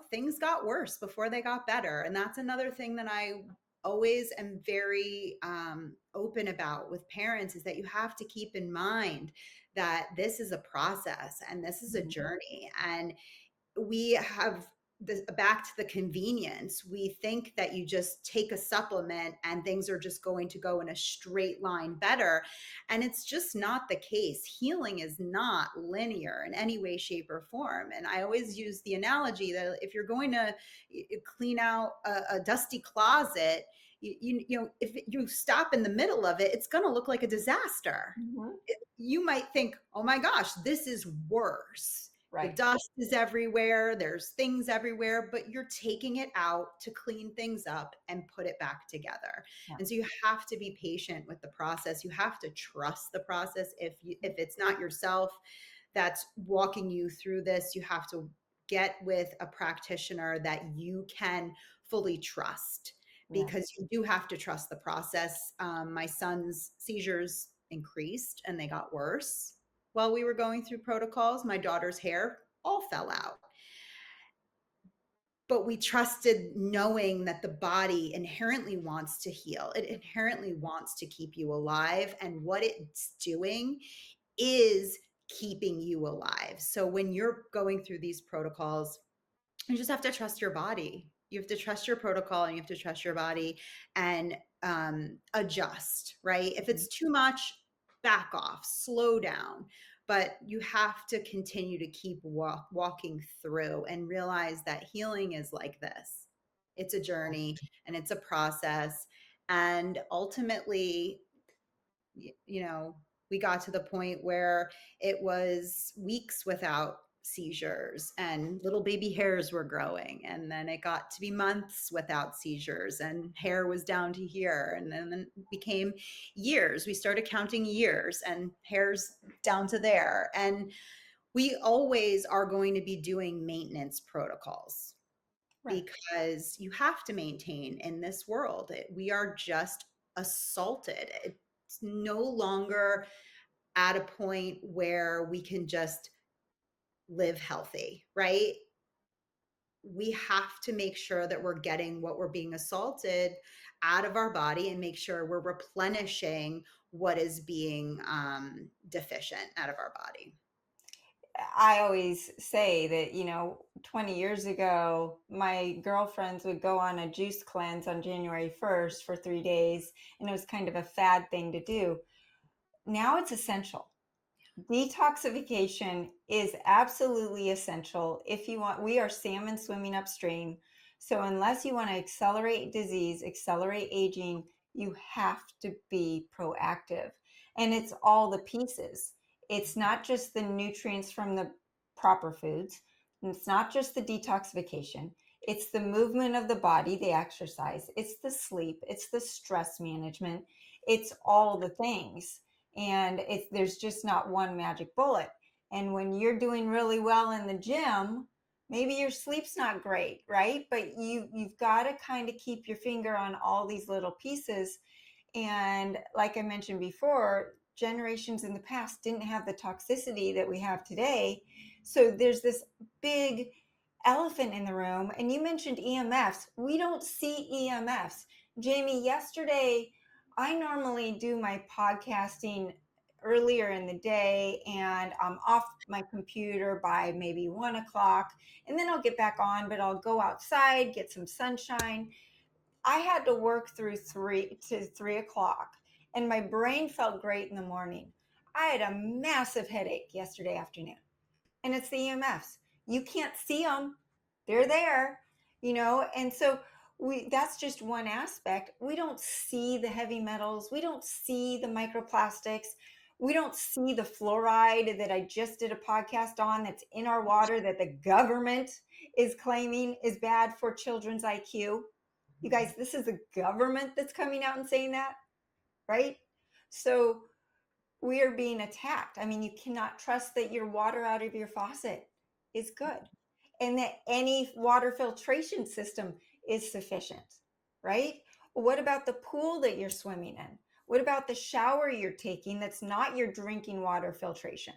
things got worse before they got better. And that's another thing that I always am very open about with parents, is that you have to keep in mind that this is a process and this is a journey. And we have this back to the convenience. We think that you just take a supplement and things are just going to go in a straight line better. And it's just not the case. Healing is not linear in any way, shape, or form. And I always use the analogy that if you're going to clean out a dusty closet, if you stop in the middle of it, it's going to look like a disaster. You might think, oh my gosh, this is worse. The Right. dust is everywhere. There's things everywhere, but you're taking it out to clean things up and put it back together. Yeah. And so you have to be patient with the process. You have to trust the process. If it's not yourself that's walking you through this, you have to get with a practitioner that you can fully trust, Yeah. because you do have to trust the process. My son's seizures increased and they got worse while we were going through protocols. My daughter's hair all fell out. But we trusted, knowing that the body inherently wants to heal. It inherently wants to keep you alive. And what it's doing is keeping you alive. So when you're going through these protocols, you just have to trust your body. You have to trust your protocol and you have to trust your body and adjust, right? If it's too much, back off, slow down. But you have to continue to keep walking through and realize that healing is like this. It's a journey and it's a process. And ultimately, we got to the point where it was weeks without seizures and little baby hairs were growing. And then it got to be months without seizures and hair was down to here. And then it became years. We started counting years and hair's down to there. And we always are going to be doing maintenance protocols, Right. because you have to maintain in this world. We are just assaulted. It's no longer at a point where we can just live healthy, right? We have to make sure that we're getting what we're being assaulted out of our body and make sure we're replenishing what is being deficient out of our body. I always say that, 20 years ago, my girlfriends would go on a juice cleanse on January 1st for 3 days, and it was kind of a fad thing to do. Now it's essential. Detoxification is absolutely essential if you want. We are salmon swimming upstream. So unless you want to accelerate disease, accelerate aging, you have to be proactive. And it's all the pieces. It's not just the nutrients from the proper foods. And it's not just the detoxification. It's the movement of the body, the exercise. It's the sleep. It's the stress management. It's all the things. And there's just not one magic bullet. And when you're doing really well in the gym, maybe your sleep's not great, right? But you've got to kind of keep your finger on all these little pieces. And like I mentioned before, generations in the past didn't have the toxicity that we have today. So there's this big elephant in the room. And you mentioned EMFs. We don't see EMFs. Jamie, yesterday, I normally do my podcasting earlier in the day and I'm off my computer by maybe 1 o'clock, and then I'll get back on, but I'll go outside, get some sunshine. I had to work through 3 o'clock and my brain felt great in the morning. I had a massive headache yesterday afternoon, and it's the EMFs. You can't see them. They're there, and so that's just one aspect. We don't see the heavy metals. We don't see the microplastics. We don't see the fluoride that I just did a podcast on that's in our water that the government is claiming is bad for children's IQ. You guys, this is the government that's coming out and saying that, right? So we are being attacked. I mean, you cannot trust that your water out of your faucet is good and that any water filtration system is sufficient, right? What about the pool that you're swimming in? What about the shower you're taking that's not your drinking water filtration?